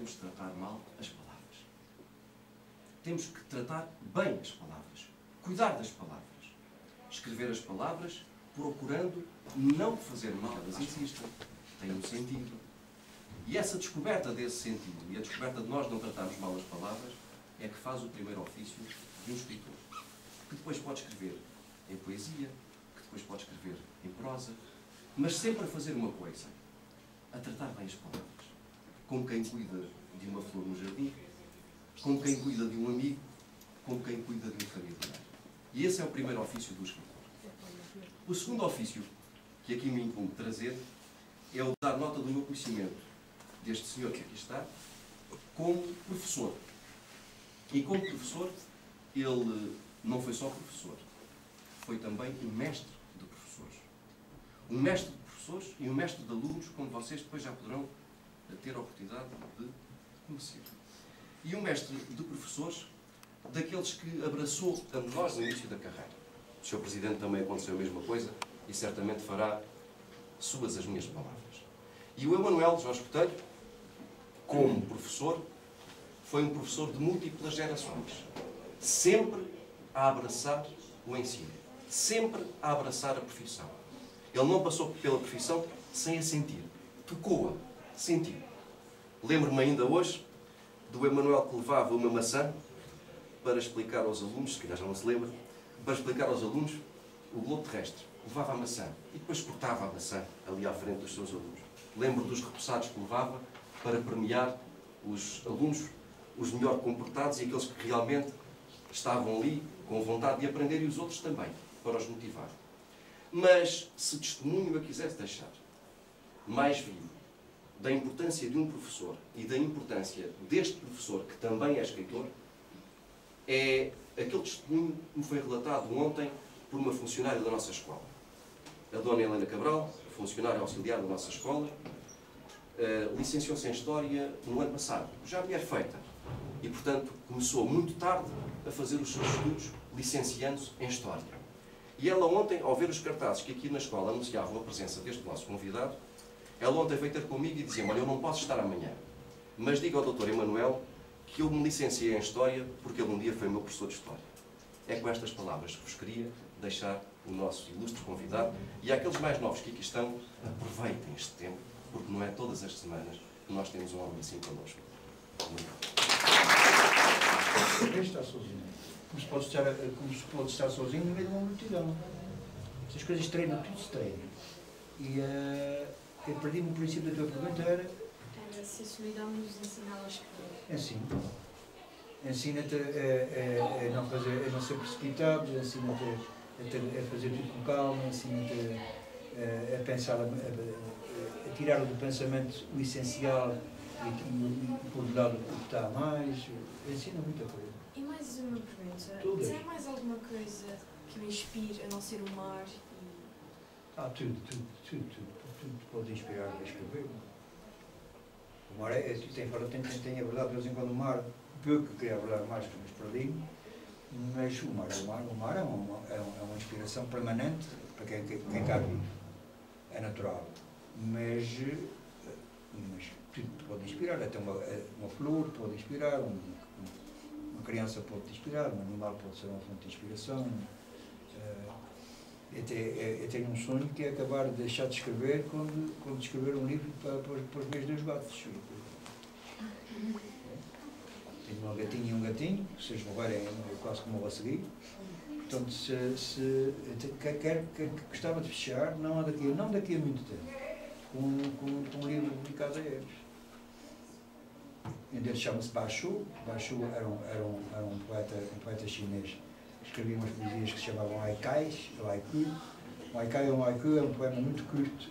podemos tratar mal as palavras. Temos que tratar bem as palavras, cuidar das palavras, escrever as palavras procurando não fazer mal, elas existem, têm um sentido. E essa descoberta desse sentido e a descoberta de nós não tratarmos mal as palavras é que faz o primeiro ofício de um escritor, que depois pode escrever em poesia, que depois pode escrever em prosa, mas sempre a fazer uma coisa, a tratar bem as palavras, como quem cuida de uma flor no jardim, como quem cuida de um amigo, como quem cuida de um familiar. E esse é o primeiro ofício do escritor. O segundo ofício, que aqui me incumbe trazer, é o de dar nota do meu conhecimento deste senhor que aqui está, como professor. E como professor, ele não foi só professor, foi também um mestre de professores. Um mestre de professores e um mestre de alunos, como vocês depois já poderão ter a oportunidade de conhecer. E um mestre de professores, daqueles que abraçou a nós no início da carreira. O Sr. Presidente também aconteceu a mesma coisa e certamente fará suas as minhas palavras. E o Emanuel Jorge Botelho, como professor, foi um professor de múltiplas gerações, sempre a abraçar o ensino, sempre a abraçar a profissão. Ele não passou pela profissão sem a sentir, tocou-a, sentiu. Lembro-me ainda hoje do Emanuel que levava uma maçã para explicar aos alunos, se calhar já não se lembra, para explicar aos alunos o globo terrestre. Levava a maçã e depois cortava a maçã ali à frente dos seus alunos. Lembro dos repousados que levava para premiar os alunos, os melhor comportados e aqueles que realmente estavam ali com vontade de aprender e os outros também, para os motivar. Mas, se testemunho eu quisesse deixar mais vivo da importância de um professor e da importância deste professor, que também é escritor, é aquele testemunho que me foi relatado ontem por uma funcionária da nossa escola. A dona Helena Cabral, funcionária auxiliar da nossa escola, licenciou-se em História no ano passado, já mulher feita, e portanto começou muito tarde a fazer os seus estudos, licenciando-se em História. E ela ontem, ao ver os cartazes que aqui na escola anunciavam a presença deste nosso convidado, ela ontem veio ter comigo e dizia: olha, eu não posso estar amanhã, mas diga ao Dr. Emanuel que eu me licenciei em História porque ele um dia foi meu professor de História. É com estas palavras que vos queria deixar o nosso ilustre convidado, e àqueles mais novos que aqui estão, aproveitem este tempo, porque não é todas as semanas que nós temos um homem assim connosco. Ninguém está sozinho. Como se pode estar sozinho no meio de uma multidão. Essas coisas treinam, tudo se treina. E eu perdi-me o princípio da tua pergunta, era se a solidão nos ensina a escrever. Ensina. Ensina-te a não ser precipitado, ensina-te a fazer tudo com calma, ensina-te a pensar, a tirar do pensamento o essencial e pôr de lado o que está a mais. Ensina muita coisa. E mais uma pergunta. Tudo. Se há mais alguma coisa que me inspire a não ser o mar Tudo pode inspirar a escrever. O mar tem a verdade, de vez em quando o mar, eu que queria abordar mais, mas perdi, mas o mar é uma inspiração permanente para quem cá vive. É natural. Mas tudo pode inspirar, até uma flor pode inspirar, uma criança pode te inspirar, um animal pode ser uma fonte de inspiração. Eu tenho um sonho que é acabar de deixar de escrever quando escrever um livro para os meus 2 gatos. Tenho uma gatinha e um gatinho, se eles morrerem eu quase que morro a seguir. Portanto, gostava de fechar, não daqui a muito tempo, com um livro dedicado a eles. Ele chama-se Bashu. Bashu era um poeta chinês. Escrevia umas poesias que se chamavam haikais, ou haiku. O haikai ou haiku é um poema muito curto,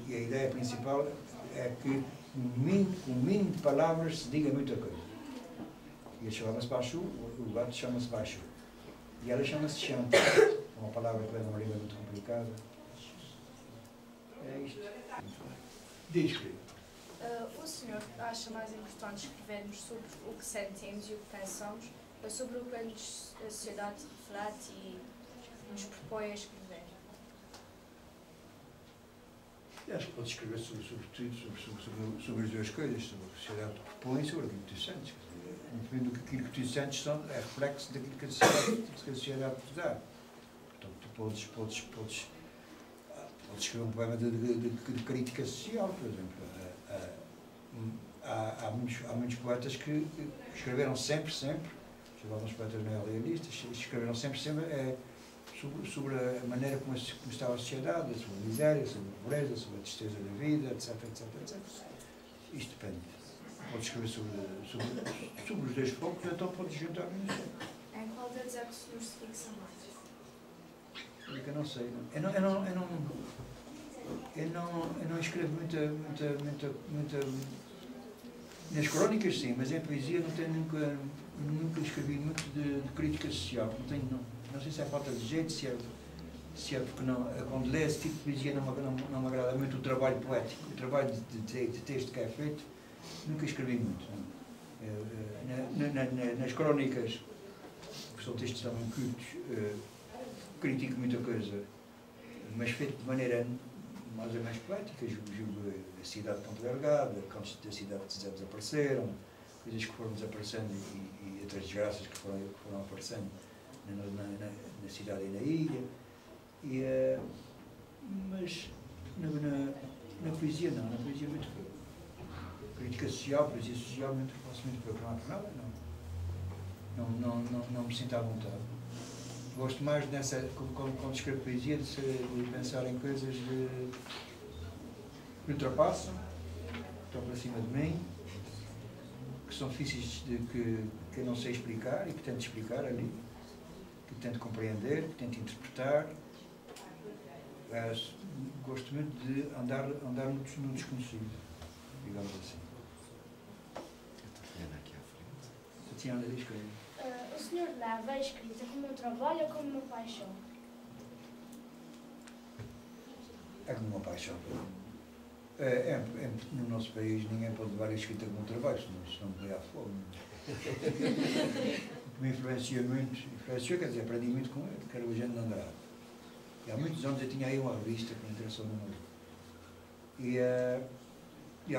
e a ideia principal é que com o mínimo de palavras se diga muita coisa. E ele chamava-se Bashu, o gato chama-se Bashu. E ela chama-se Shanta, uma palavra que é uma língua muito complicada. É isto. Diz, querido. O senhor acha mais importante escrevermos sobre o que sentimos e o que pensamos, ou sobre o que a sociedade reflete e nos propõe a escrever? Acho que pode escrever sobre as duas coisas, sobre a sociedade que propõe e sobre aquilo que tu sentes. Independente do que aquilo que tu sentes é reflexo daquilo que a sociedade te dá. Portanto, tu podes escrever um poema de crítica social, por exemplo. Há muitos poetas que escreveram sempre, alguns poetas neorrealistas, escreveram sempre sobre a maneira como estava a sociedade, sobre a miséria, sobre a pobreza, sobre a tristeza da vida, etc. Isto depende. Podes escrever sobre os dois focos, então podes juntar nisso. Em qual deles é que o senhor se fixa mais? Eu não sei. Eu não escrevo muita. Nas crónicas sim, mas em poesia não tenho nunca escrevi muito de crítica social. Não sei se é falta de jeito, se é porque não, quando leio esse tipo de poesia não me agrada muito o trabalho poético, o trabalho de texto que é feito, nunca escrevi muito. Nas crónicas, que são textos também cultos, critico muita coisa, mas feito de maneira mais ou menos poética, julgo a cidade de Ponte Delgado, cantos da cidade que desapareceram, coisas que foram desaparecendo e outras desgraças que foram aparecendo na cidade e na ilha. Mas na poesia não, na poesia muito pouco. Crítica social, poesia social, faço muito pouco, não há por nada, não me sinto à vontade. Gosto mais quando escrevo poesia, de pensar em coisas que ultrapassam, que estão para cima de mim, que são difíceis que eu não sei explicar e que tento explicar ali, que tento compreender, que tento interpretar. Gosto muito de andar no desconhecido, digamos assim. Aqui à frente. Tatiana, diz que O senhor leva a escrita como um trabalho ou como uma paixão? é como uma paixão. No nosso país ninguém pode levar a escrita como um trabalho, senão morrer à fome. Me influenciou muito, quer dizer, aprendi muito com ele, que era o Eugênio de Andrade. E há muitos anos eu tinha aí uma revista que me interessou no mundo. E a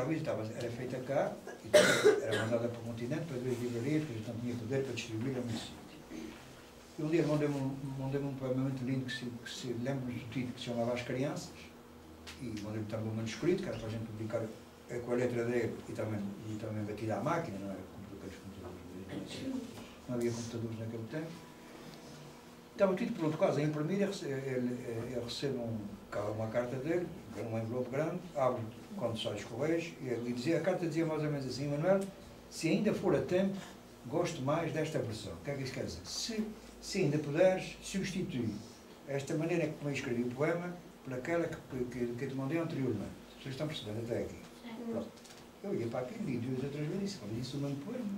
revista era feita cá, e era mandada para o continente, para duas livrarias, porque a gente não tinha poder para distribuir a muito sítio. E um dia mandei-me um poema muito lindo que se lembra do título, que se chamava As Crianças, e mandei-me também um manuscrito, que era para a gente publicar com a letra dele e também batida à máquina, não era como computadores, não havia computadores naquele tempo. Estava tudo pronto, quase a imprimir, eu recebo uma carta dele, um envelope grande, abro quando sai os correios, e a carta dizia mais ou menos assim: Manuel, se ainda for a tempo, gosto mais desta versão. O que é que isso quer dizer? Se ainda puderes, substitui esta maneira como eu escrevi o poema por aquela que te mandei anteriormente. Vocês estão percebendo até aqui? Pronto. Eu ia para aqui, li duas ou três vezes, quando disse o mesmo poema.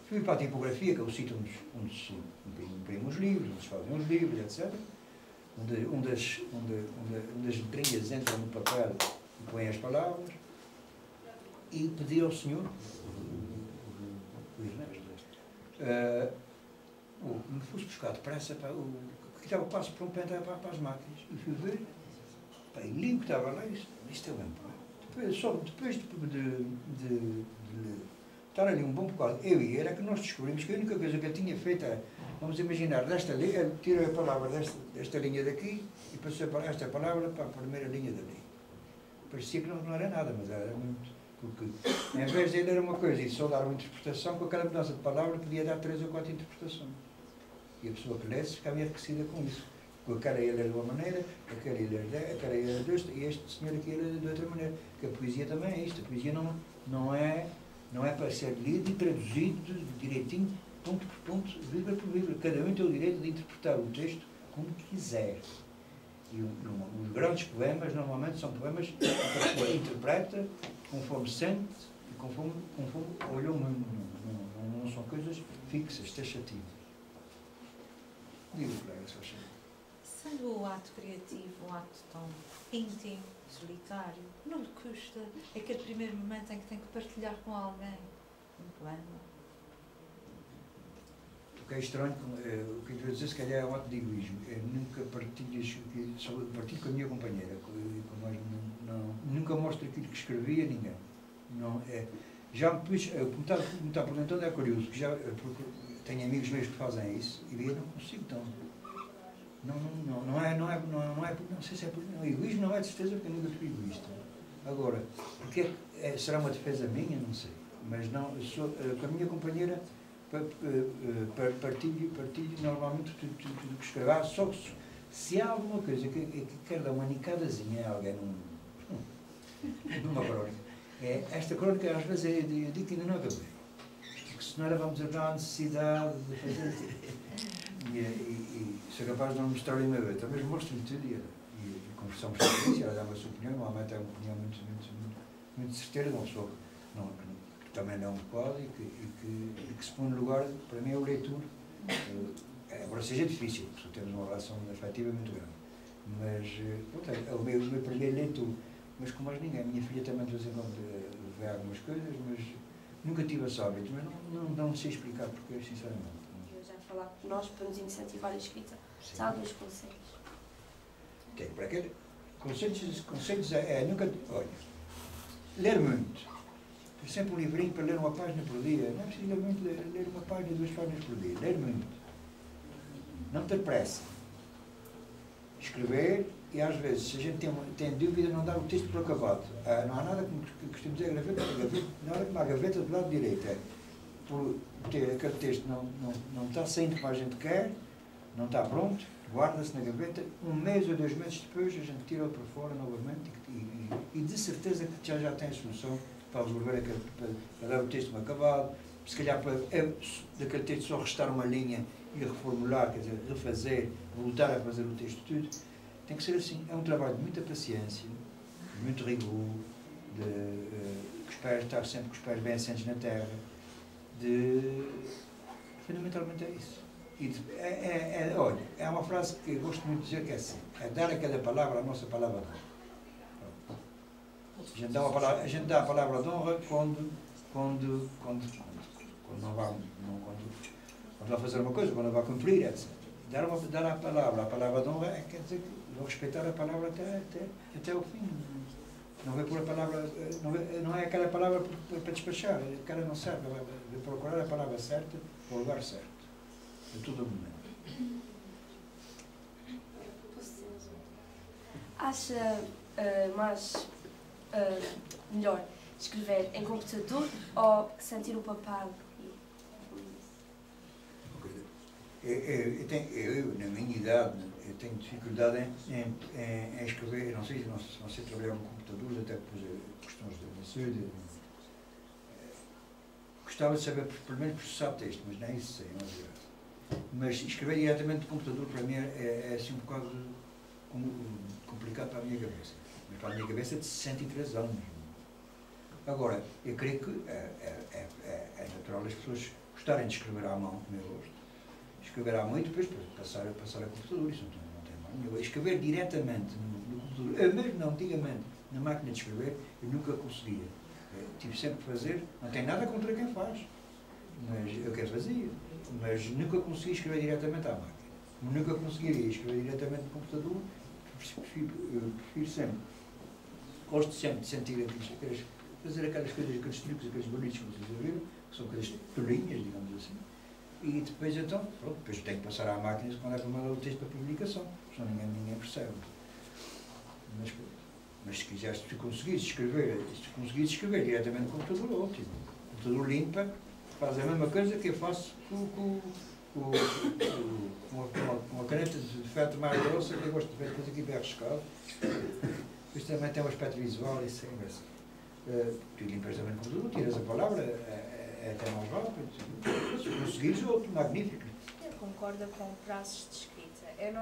Fui para a tipografia, que é o sítio onde se imprimem os livros, onde se fazem os livros, etc. Onde as letrinhas entram no papel e põem as palavras. E pedi ao senhor, o Ernesto, me fosse buscar depressa, que estava quase pronto para entrar para as máquinas. E fui ver, e li o que estava lá, e isto é bem. Depois de estar ali um bom bocado, eu e ele, é que nós descobrimos que a única coisa que eu tinha feito é, vamos imaginar, desta linha, tirei a palavra desta linha daqui e passei esta palavra para a primeira linha dali. Parecia que não era nada, mas era muito. Porque, em vez de ele era uma coisa e só dar uma interpretação, com aquela mudança de palavra podia dar 3 ou 4 interpretações. E a pessoa que lesse ficava enriquecida com isso. Porque aquela ele era de uma maneira, aquela ele era desta, e este senhor aqui era de outra maneira. Porque a poesia também é isto. A poesia não é para ser lido e traduzido direitinho, ponto por ponto, vírgula por vírgula. Cada um tem o direito de interpretar o texto como quiser. E os grandes poemas, normalmente, são poemas que a pessoa interpreta conforme sente e conforme olhou o mundo. Não são coisas fixas, taxativas. Digo, colega, se achar. Sendo o ato criativo um ato tão íntimo, solitário, não lhe custa aquele primeiro momento em que tem que partilhar com alguém um poema? que é estranho, o que eu quero dizer, se calhar é um ato de egoísmo. Eu nunca partilho com a minha companheira, nunca mostro aquilo que escrevi a ninguém. Não, já me pus, o que me está perguntando é curioso, que já, porque tenho amigos meus que fazem isso, e eu não consigo, então. Não sei se é por egoísmo, não é de certeza, porque eu nunca fui egoísta. Agora, porque será uma defesa minha, não sei, mas não, com a minha companheira partilho normalmente tudo que escrevo, só se há alguma coisa que quer dar uma nicadazinha a alguém numa crónica, esta crónica às vezes eu digo que ainda não acabei, porque senão vamos haver a necessidade de fazer e sou capaz de não mostrar-lhe uma vez, talvez mostre-lhe tudo e conversamos sobre isso, ela dá-me a sua opinião, normalmente é uma opinião muito certeira, não sou que também não me pode e que se põe no lugar, para mim é o leitor, agora seja difícil, porque temos uma relação afetiva muito grande, mas o meu primeiro leitor, mas como mais ninguém, a minha filha também de vez em quando vê algumas coisas, mas nunca tive esse hábito, mas não sei explicar porque, sinceramente. Eu já falar com nós para nos incentivar a escrita, já há 2 conselhos. Tem, para aquele conselhos nunca, olha, ler muito. Por sempre um livrinho para ler uma página por dia. Não é preciso ler muito, ler uma página, 2 páginas por dia. Ler muito. Não ter pressa. Escrever e às vezes, se a gente tem dúvida, não dar o texto por acabado. Não há nada que costumamos dizer, na hora que uma gaveta do lado direito por ter aquele texto não está saindo como a gente quer, não está pronto, guarda-se na gaveta, 1 mês ou 2 meses depois a gente tira-o para fora novamente e de certeza que já tem a solução para resolver para dar o texto acabado, se calhar para daquele texto só restar uma linha e reformular, quer dizer, refazer, voltar a fazer o texto tudo. Tem que ser assim, é um trabalho de muita paciência, de muito rigor, de estar sempre com os pés bem assentes na terra, fundamentalmente é isso. Olha, é uma frase que eu gosto muito de dizer que é assim, é dar a cada palavra a nossa palavra de honra. A gente dá a palavra de honra quando vai fazer uma coisa, quando vai cumprir, etc. Dar a palavra de honra quer dizer que vou respeitar a palavra até o fim. Não vai pôr a palavra, não é aquela palavra para despachar, aquela não serve, vai procurar a palavra certa para o lugar certo. Em todo o momento. Acha melhor escrever em computador ou sentir o papel? Eu, na minha idade, eu tenho dificuldade em escrever, não sei trabalhar com computadores, até por questões da saúde. Gostava de saber, pelo menos, processar texto, mas nem isso sei, não é. Mas escrever diretamente no computador, para mim, é assim um bocado complicado para a minha cabeça. Mas para a minha cabeça é de 63 anos. Agora, eu creio que é natural as pessoas gostarem de escrever à mão, como eu gosto. Escrever à mão e depois passar a computador, isso não tem mal nenhum. Escrever diretamente no computador, eu mesmo antigamente, na máquina de escrever, eu nunca conseguia. Tive sempre que fazer, não tem nada contra quem faz, mas eu quero fazer. Mas nunca consegui escrever diretamente à máquina. Nunca conseguiria escrever diretamente no computador, prefiro sempre. Gosto sempre de sentir fazer aquelas coisas, aqueles truques, aqueles bonitos que vocês ouviram, que são aquelas tolinhas, digamos assim. E depois então, pronto, depois tenho que passar à máquina quando é para mandar o texto para publicação, senão ninguém percebe. Mas se quiseres, se conseguires escrever diretamente no computador, ótimo. O computador limpa, faz a mesma coisa que eu faço com uma caneta de ferro mais grossa, que eu gosto de ver depois aqui bem arriscado. Depois também tem um aspecto visual, isso é engraçado. Tu limpas também no computador, tiras a palavra, é até mais rápido. Se conseguires, outro, magnífico. Eu concordo com prazos de escrita. Eu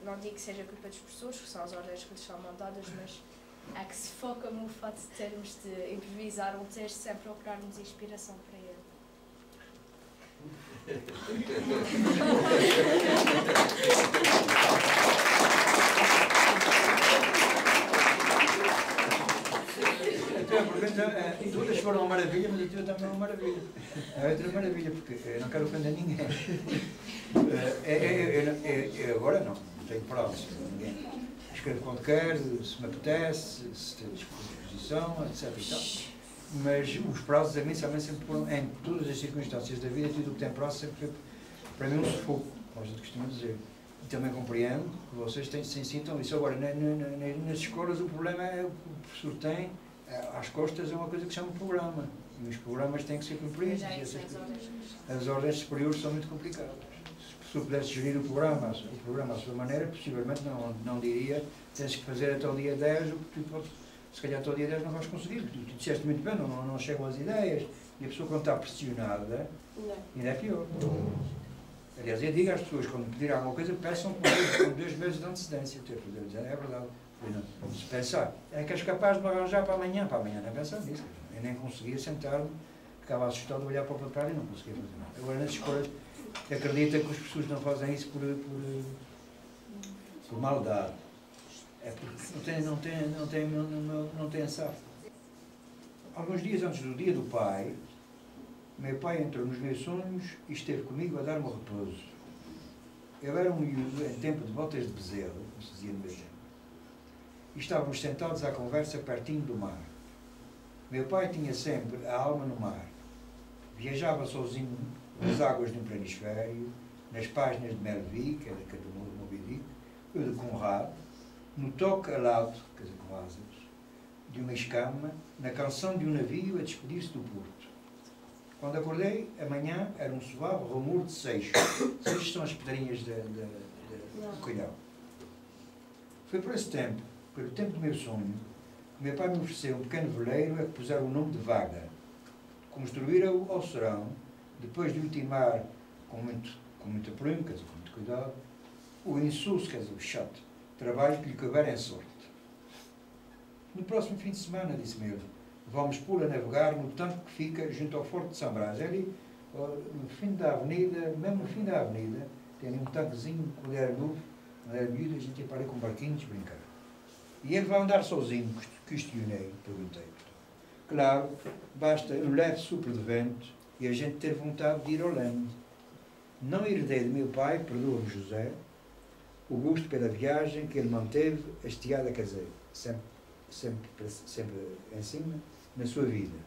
não digo que seja culpa dos professores, que são as ordens que lhes são montadas, mas é que se foca no fato de termos de improvisar um texto sem procurarmos inspiração para ele. Todas foram uma maravilha, mas a tua também é uma maravilha. É outra maravilha, porque eu não quero ofender ninguém. Agora não tenho provas, ninguém. Escrevo quando quero, se me apetece, se tenho disposição, etc. E tal. Mas os prazos a mim sempre foram, em todas as circunstâncias da vida, tudo o que tem prazo sempre foi para mim um sufoco, como a gente costuma dizer. E também compreendo que vocês se sintam isso. Agora, nas escolas o problema é o que o professor tem, às costas é uma coisa que se chama programa. E os programas têm que ser cumpridos. As ordens superiores são muito complicadas. Se o professor pudesse gerir o programa à sua maneira, possivelmente não diria tens que fazer até o dia 10 o que tu podes. Se calhar até o dia 10 não vais conseguir. Tu disseste muito bem, não chegam as ideias. E a pessoa quando está pressionada, ainda é pior. Aliás, eu digo às pessoas, quando pedirem alguma coisa, peçam com 2 meses de antecedência. É verdade. Vamos pensar. É que és capaz de me arranjar para amanhã. Para amanhã não é pensar nisso. Eu nem conseguia sentar-me, ficava assustado de olhar para o papel e não conseguia fazer nada. Agora, nas escolas, acredita que as pessoas não fazem isso por maldade. É porque não tem safra. Alguns dias antes do dia do pai, meu pai entrou nos meus sonhos e esteve comigo a dar-me repouso. Eu era um miúdo em tempo de botas de bezerro, como se dizia no meu tempo. E estávamos sentados à conversa pertinho do mar. Meu pai tinha sempre a alma no mar. Viajava sozinho nas águas de um planisfério, nas páginas de Melville, que é do Moby Dick, ou de Conrado, no toque alado, quer dizer, com asas, de uma escama, na canção de um navio a despedir-se do porto. Quando acordei, amanhã era um suave rumor de seixo. Seixos são as pedrinhas do colhão. Foi por esse tempo, pelo tempo do meu sonho, que meu pai me ofereceu um pequeno veleiro a que puseram o nome de Vaga. Construíram-o ao serão, depois de ultimar com muita prima, quer dizer, com muito cuidado, o insulso, quer dizer, o chato, trabalho que lhe couber em sorte. No próximo fim de semana, disse-me ele, vamos pô-lo a navegar no tanque que fica junto ao Forte de São Brás. Ali, no fim da avenida, mesmo no fim da avenida, tem ali um tanquezinho, quando era novo, quando era miúdo, a gente ia para ali com barquinhos brincar. E ele vai andar sozinho, questionei, perguntei. Claro, basta um leve sopro de vento e a gente ter vontade de ir ao leme. Não herdei de meu pai, perdoa-me José, o gosto pela viagem que ele manteve hasteada, quer dizer, sempre em cima, na sua vida.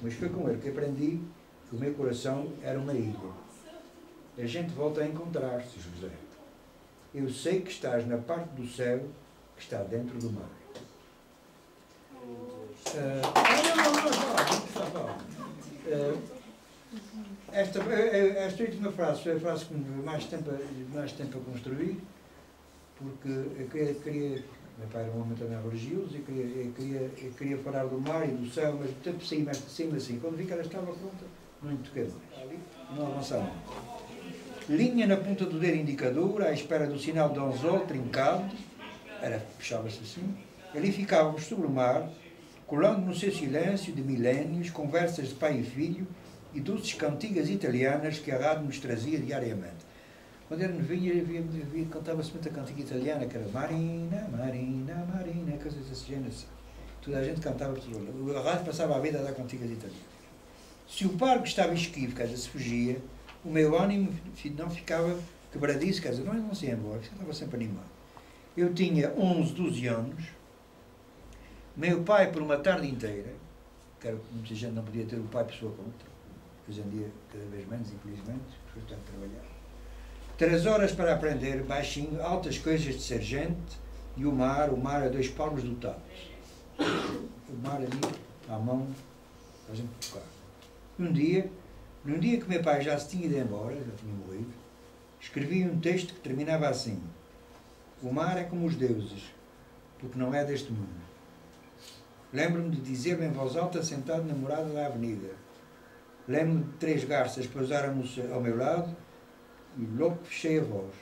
Mas foi com ele que aprendi que o meu coração era uma ilha. A gente volta a encontrar-se, José. Eu sei que estás na parte do céu que está dentro do mar. Esta última frase foi a frase que me deu mais tempo a construir, porque eu queria meu pai era um homem também religioso e queria falar do mar e do céu, mas tanto saí mais de cima assim. Quando vi que ela estava pronta, não lhe toquei mais. Não avançava. Linha na ponta do dedo indicador, à espera do sinal de anzol trincado, fechava-se assim. Ali ficávamos sobre o mar, colando no seu silêncio de milénios, conversas de pai e filho e doces cantigas italianas que a rádio nos trazia diariamente. Quando era novinho, cantava-se muita cantiga italiana, que era Marina, Marina, Marina, coisas desse género. Toda a gente cantava, a rádio passava a vida a dar cantigas italianas. Se o barco estava esquivo, quer dizer, se fugia, o meu ânimo não ficava quebradiço, quer dizer, não se ia embora, estava sempre animado. Eu tinha 11, 12 anos, meu pai, por uma tarde inteira, que muita gente não podia ter o pai por sua conta, hoje em dia, cada vez menos, infelizmente, foi tanto trabalhar. 3 horas para aprender, baixinho, altas coisas de ser gente, e o mar a 2 palmos dotados. O mar ali, à mão, a gente tocar. Num dia que meu pai já se tinha ido embora, já tinha morrido, escrevi um texto que terminava assim: o mar é como os deuses, porque não é deste mundo. Lembro-me de dizer-me em voz alta, sentado na morada da avenida. Lembro-me de 3 garças que pousaram ao meu lado, e logo fechei a voz.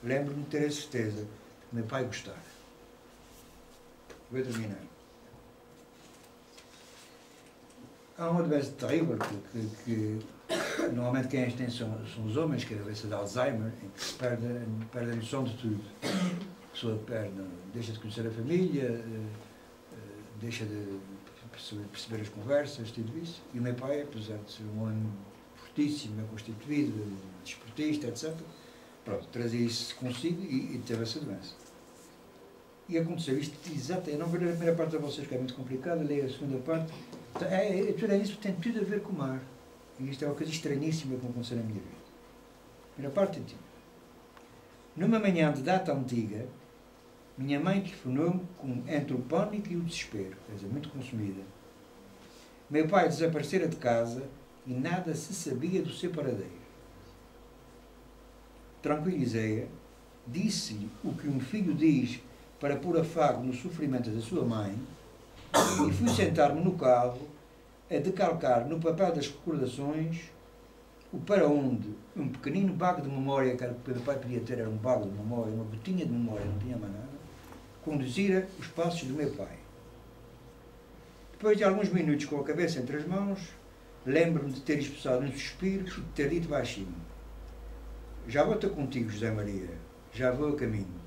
Lembro-me de ter a certeza que meu pai gostara. Vou terminar. Há uma doença terrível que normalmente quem as tem são os homens, que é a doença de Alzheimer, em que perde a noção de tudo. A pessoa deixa de conhecer a família, deixa de perceber as conversas, tudo isso. E o meu pai, apesar de ser um homem fortíssimo, bem constituído, desportista, etc., pronto, trazia isso consigo e teve essa doença. E aconteceu isto exato. Eu não vou ler a primeira parte a vocês, que é muito complicada, leio a segunda parte. Tudo isso tem tudo a ver com o mar. E isto é uma coisa estranhíssima que aconteceu na minha vida. A primeira parte é tipo. Numa manhã de data antiga, minha mãe telefonou-me entre o pânico e o desespero, quer dizer, muito consumida. Meu pai desaparecera de casa e nada se sabia do seu paradeiro. Tranquilizei-a, disse-lhe o que um filho diz para pôr afago no sofrimento da sua mãe e fui sentar-me no carro a decalcar no papel das recordações o para onde um pequenino bago de memória, que o meu pai podia ter, era um bago de memória, uma gotinha de memória, não tinha mais nada, conduzira os passos do meu pai. Depois de alguns minutos com a cabeça entre as mãos, lembro-me de ter expulsado um suspiro e de ter dito baixinho: já vou ter contigo, José Maria, já vou a caminho.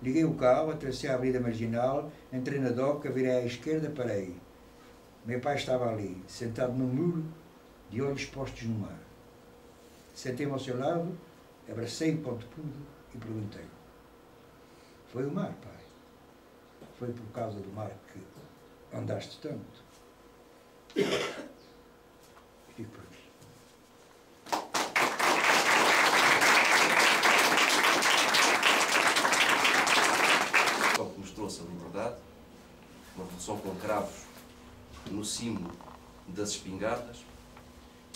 Liguei o carro, atravessei a Avenida Marginal, entrei na doca, virei à esquerda, parei. Meu pai estava ali, sentado no muro, de olhos postos no mar. Sentei-me ao seu lado, abracei o ponto puro e perguntei: foi o mar, pai? Foi por causa do mar que andaste tanto? Fico por aqui. Que nos trouxe a liberdade, uma revolução com cravos no cimo das espingardas,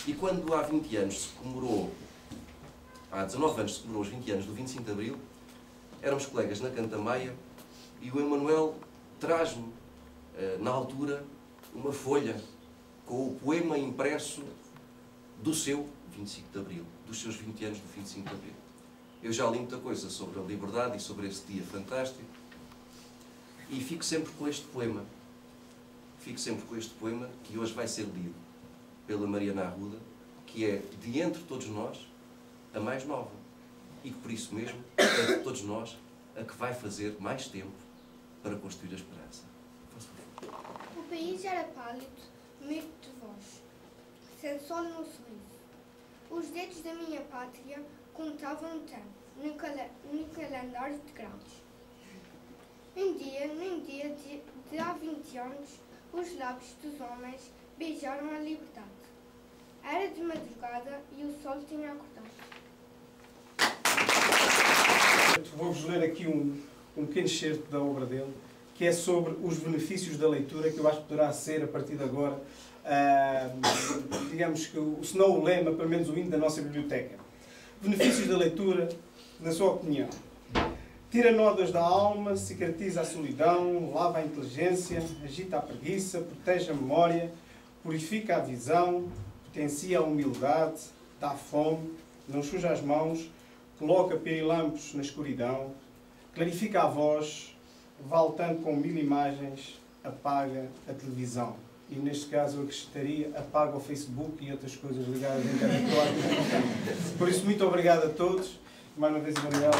e quando há 20 anos se comemorou, há 19 anos se comemorou os 20 anos do 25 de Abril, éramos colegas na Cantamaia e o Emanuel traz-me, na altura, uma folha com o poema impresso do seu 25 de Abril, dos seus 20 anos do 25 de Abril. Eu já li muita coisa sobre a liberdade e sobre esse dia fantástico e fico sempre com este poema. Fico sempre com este poema que hoje vai ser lido pela Mariana Arruda, que é, de entre todos nós, a mais nova. E que, por isso mesmo, é de todos nós a que vai fazer mais tempo para construir a esperança. O país era pálido, medo de voz, sem sol no sorriso. Os dedos da minha pátria contavam o tempo, no calendário de grãos. Num dia de há 20 anos, os lábios dos homens beijaram a liberdade. Era de madrugada e o sol tinha acordado. Vou-vos ler aqui um pequeno excerto da obra dele, que é sobre os benefícios da leitura, que eu acho que poderá ser, a partir de agora, digamos que, se não o lema, pelo menos o hino da nossa biblioteca. Benefícios da leitura, na sua opinião. Tira nódoas da alma, cicatriza a solidão, lava a inteligência, agita a preguiça, protege a memória, purifica a visão, potencia a humildade, dá fome, não suja as mãos, coloca pirilampos na escuridão, clarifica a voz, vale tanto com 1000 imagens, apaga a televisão. E neste caso eu acrescentaria, apaga o Facebook e outras coisas ligadas à internet. Por isso, muito obrigado a todos. Mais uma vez, Emanuel.